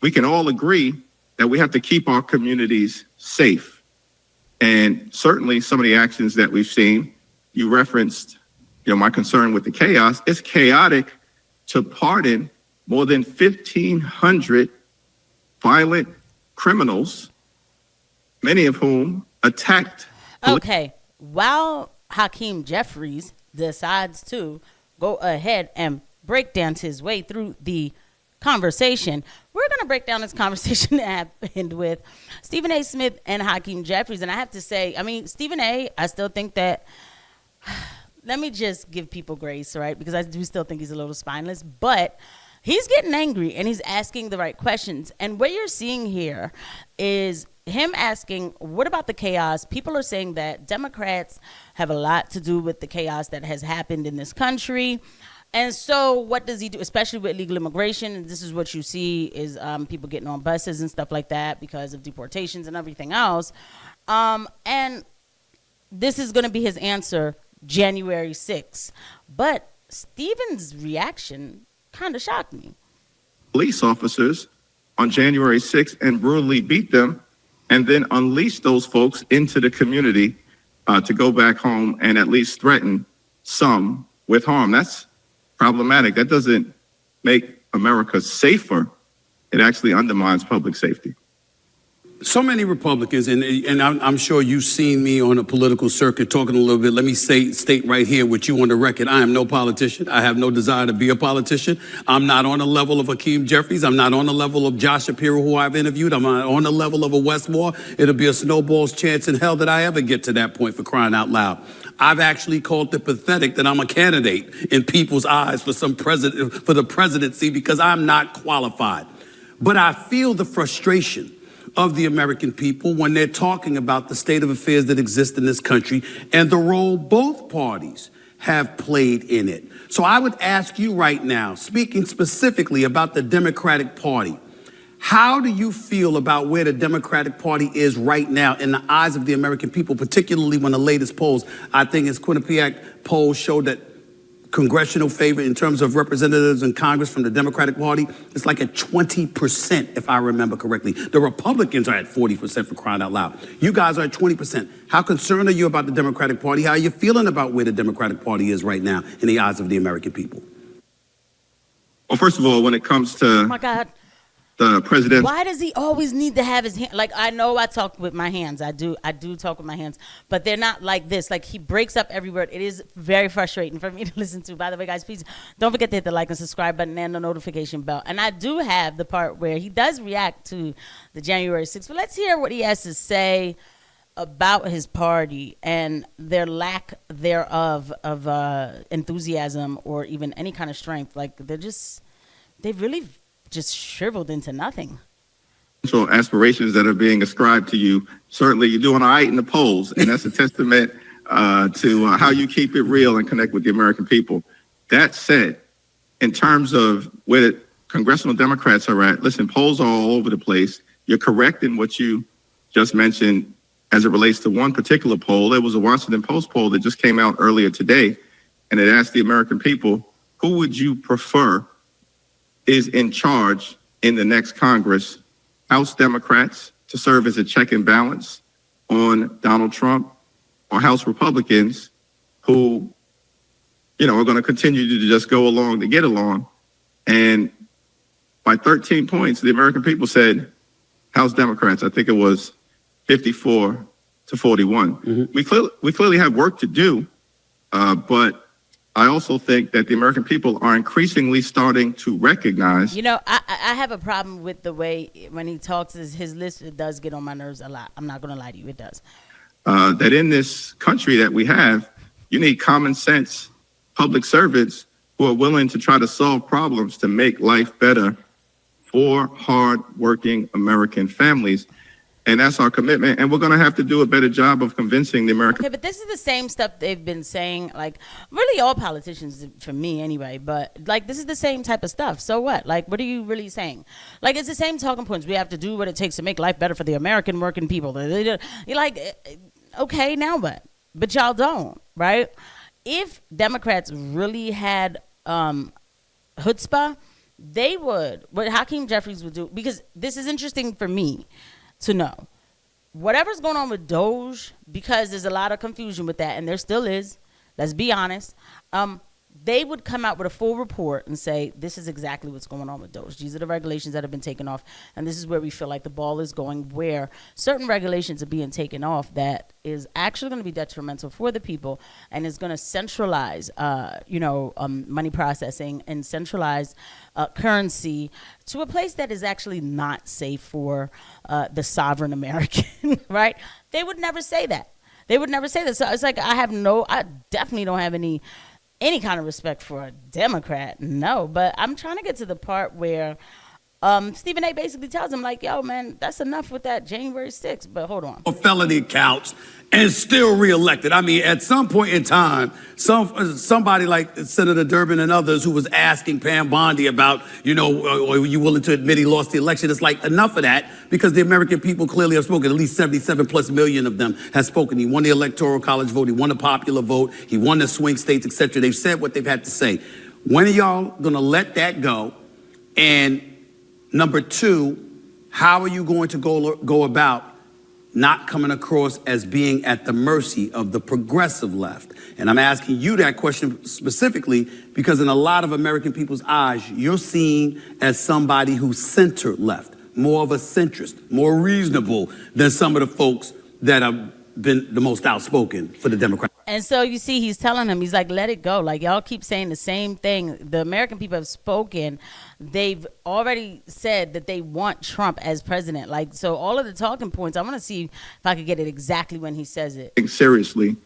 we can all agree that we have to keep our communities safe. And certainly some of the actions that we've seen, you referenced, my concern with the chaos. It's chaotic to pardon more than 1,500 violent criminals, many of whom attacked. Okay, while Hakeem Jeffries decides to go ahead and break dance his way through the conversation, we're going to break down this conversation that happened with Stephen A. Smith and Hakeem Jeffries. And I have to say, Stephen A., I still think that, let me just give people grace, right? Because I do still think he's a little spineless, but he's getting angry and he's asking the right questions. And what you're seeing here is him asking, what about the chaos? People are saying that Democrats have a lot to do with the chaos that has happened in this country. And so what does he do, especially with illegal immigration? And this is what you see is people getting on buses and stuff like that because of deportations and everything else. And this is going to be his answer January 6th. But Stephen's reaction kind of shocked me. Police officers on January 6th and brutally beat them and then unleash those folks into the community to go back home and at least threaten some with harm. That's problematic. That doesn't make America safer. It actually undermines public safety. So many Republicans, and I'm sure you've seen me on a political circuit talking a little bit. Let me state right here with you on the record, I am no politician. I have no desire to be a politician. I'm not on the level of Hakeem Jeffries. I'm not on the level of Josh Shapiro, who I've interviewed. I'm not on the level of a Westmore. It'll be a snowball's chance in hell that I ever get to that point, for crying out loud. I've actually called it pathetic that I'm a candidate in people's eyes for the presidency because I'm not qualified. But I feel the frustration of the American people when they're talking about the state of affairs that exist in this country and the role both parties have played in it. So I would ask you right now, speaking specifically about the Democratic Party, how do you feel about where the Democratic Party is right now in the eyes of the American people, particularly when the latest polls, I think it's Quinnipiac polls, showed that congressional favor in terms of representatives in Congress from the Democratic Party, it's like at 20%, if I remember correctly. The Republicans are at 40%, for crying out loud. You guys are at 20%. How concerned are you about the Democratic Party? How are you feeling about where the Democratic Party is right now in the eyes of the American people? Well, first of all, when it comes to Oh my God. the president, Why does he always need to have his hand? Like, I know I talk with my hands. I do talk with my hands, but they're not like this. Like, he breaks up every word. It is very frustrating for me to listen to. By the way, guys, please don't forget to hit the like and subscribe button and the notification bell. And I do have the part where he does react to the January 6th. But let's hear what he has to say about his party and their lack thereof of enthusiasm or even any kind of strength. Like, they've really just shriveled into nothing. So aspirations that are being ascribed to you, certainly you're doing all right in the polls, and that's a testament to how you keep it real and connect with the American people. That said, in terms of where the congressional Democrats are at, listen, polls are all over the place. You're correct in what you just mentioned as it relates to one particular poll. There was a Washington Post poll that just came out earlier today, and it asked the American people, who would you prefer is in charge in the next Congress? House Democrats to serve as a check and balance on Donald Trump, or House Republicans who, are going to continue to just go along to get along. And by 13 points, the American people said House Democrats. I think it was 54 to 41. Mm-hmm. We clearly have work to do, but I also think that the American people are increasingly starting to recognize. I have a problem with the way when he talks, his list, it does get on my nerves a lot. I'm not going to lie to you, it does. That in this country that we have, you need common sense public servants who are willing to try to solve problems to make life better for hard-working American families. And that's our commitment. And we're going to have to do a better job of convincing the American. Okay, but this is the same stuff they've been saying, like, really all politicians, for me anyway, but, like, this is the same type of stuff. So what? Like, what are you really saying? Like, it's the same talking points. We have to do what it takes to make life better for the American working people. You're like, okay, now what? But y'all don't, right? If Democrats really had chutzpah what Hakeem Jeffries would do, because this is interesting for me to know. Whatever's going on with Doge, because there's a lot of confusion with that, and there still is, let's be honest, they would come out with a full report and say, this is exactly what's going on with Doge. These are the regulations that have been taken off, and this is where we feel like the ball is going, where certain regulations are being taken off that is actually going to be detrimental for the people and is going to centralize, money processing and centralize currency to a place that is actually not safe for the sovereign American, right? They would never say that. So it's like I definitely don't have any kind of respect for a Democrat, no. But I'm trying to get to the part where Stephen A. basically tells him, like, yo, man, that's enough with that January 6th. But hold on. Felony counts and still reelected. I mean, at some point in time, somebody like Senator Durbin and others who was asking Pam Bondi about, are you willing to admit he lost the election? It's like, enough of that, because the American people clearly have spoken. At least 77 plus million of them have spoken. He won the Electoral College vote. He won the popular vote. He won the swing states, etc. They've said what they've had to say. When are y'all going to let that go? And number two, how are you going to go about not coming across as being at the mercy of the progressive left? And I'm asking you that question specifically because in a lot of American people's eyes, you're seen as somebody who's center left, more of a centrist, more reasonable than some of the folks that have been the most outspoken for the Democrats. And so you see, he's telling him, he's like, let it go. Like, y'all keep saying the same thing. The American people have spoken. They've already said that they want Trump as president. Like, so all of the talking points, I want to see if I could get it exactly when he says it. Seriously,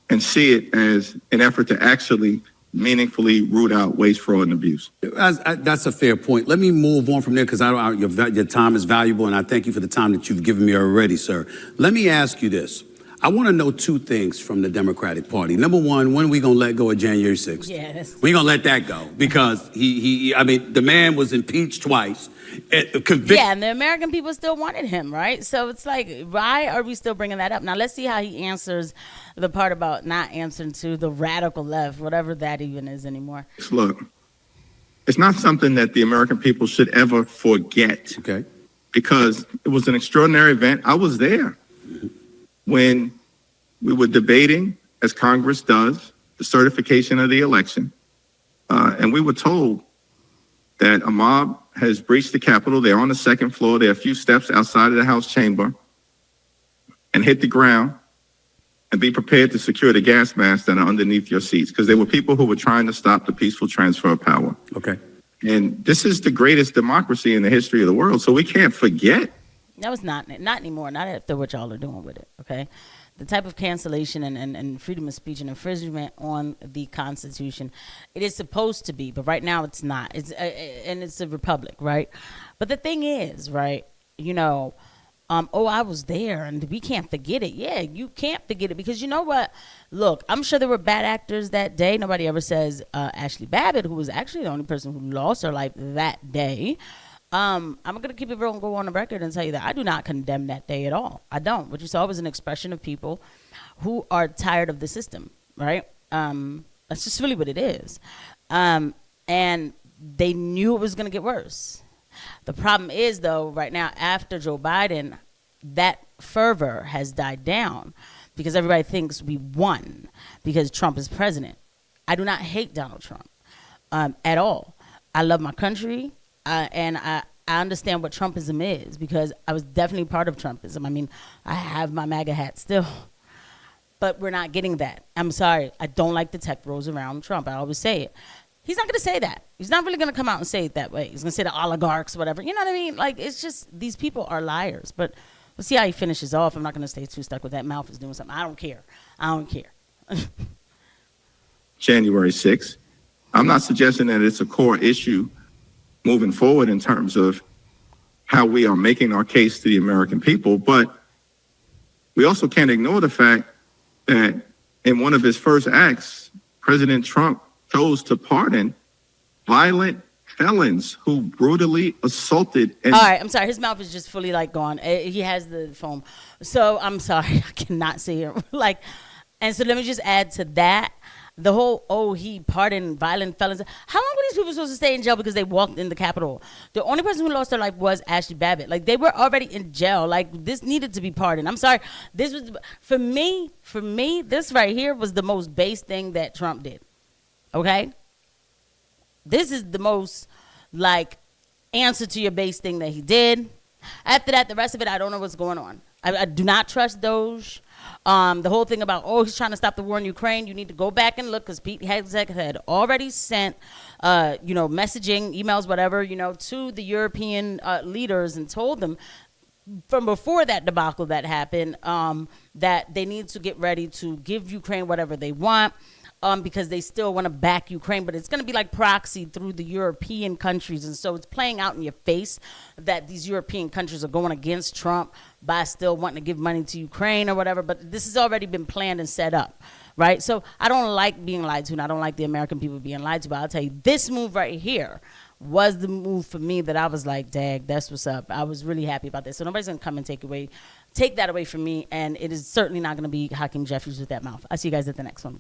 and see it as an effort to actually meaningfully root out waste, fraud, and abuse. That's a fair point. Let me move on from there because your time is valuable, and I thank you for the time that you've given me already, sir. Let me ask you this. I want to know two things from the Democratic Party. Number one, when are we going to let go of January 6th? Yes. We're going to let that go because the man was impeached twice. Yeah, and the American people still wanted him, right? So it's like, why are we still bringing that up? Now, let's see how he answers the part about not answering to the radical left, whatever that even is anymore. Look, it's not something that the American people should ever forget. Okay. Because it was an extraordinary event. I was there when we were debating, as Congress does, the certification of the election. And we were told that a mob has breached the Capitol. They're on the second floor. They're a few steps outside of the House chamber and hit the ground and be prepared to secure the gas masks that are underneath your seats because there were people who were trying to stop the peaceful transfer of power. Okay. And this is the greatest democracy in the history of the world. So we can't forget. No, it's not anymore. Not after what y'all are doing with it, okay? The type of cancellation and freedom of speech and infringement on the Constitution, it is supposed to be, but right now it's not. And it's a republic, right? But the thing is, right, I was there and we can't forget it. Yeah, you can't forget it because you know what? Look, I'm sure there were bad actors that day. Nobody ever says Ashley Babbitt, who was actually the only person who lost her life that day. I'm going to keep it real and go on the record and tell you that I do not condemn that day at all. I don't. What you saw was an expression of people who are tired of the system, right? That's just really what it is. And they knew it was going to get worse. The problem is, though, right now, after Joe Biden, that fervor has died down because everybody thinks we won because Trump is president. I do not hate Donald Trump at all. I love my country. And I understand what Trumpism is because I was definitely part of Trumpism. I mean, I have my MAGA hat still, but we're not getting that. I'm sorry. I don't like the tech bros around Trump. I always say it. He's not going to say that. He's not really going to come out and say it that way. He's going to say the oligarchs, whatever. You know what I mean? Like, it's just these people are liars. But we'll see how he finishes off. I'm not going to stay too stuck with that mouth is doing something. I don't care. January 6th. I'm not suggesting that it's a core issue moving forward in terms of how we are making our case to the American people. But we also can't ignore the fact that in one of his first acts, President Trump chose to pardon violent felons who brutally assaulted. All right, I'm sorry. His mouth is just fully gone. He has the foam. So I'm sorry. I cannot say it. And so let me just add to that. The whole, oh, he pardoned violent felons. How long were these people supposed to stay in jail because they walked in the Capitol? The only person who lost their life was Ashley Babbitt. Like, they were already in jail. Like, this needed to be pardoned. I'm sorry. This was, for me, this right here was the most base thing that Trump did. Okay? This is the most, like, answer to your base thing that he did. After that, the rest of it, I don't know what's going on. I do not trust Doge. The whole thing about, oh, he's trying to stop the war in Ukraine. You need to go back and look, because Pete Hegseth had already sent, messaging, emails, whatever, to the European leaders and told them from before that debacle that happened, that they need to get ready to give Ukraine whatever they want. Because they still want to back Ukraine, but it's going to be like proxy through the European countries. And so it's playing out in your face that these European countries are going against Trump by still wanting to give money to Ukraine or whatever. But this has already been planned and set up, right? So I don't like being lied to, and I don't like the American people being lied to. But I'll tell you, this move right here was the move for me that I was like, dag, that's what's up. I was really happy about this. So nobody's going to come and take that away from me. And it is certainly not going to be Hakeem Jeffries with that mouth. I'll see you guys at the next one.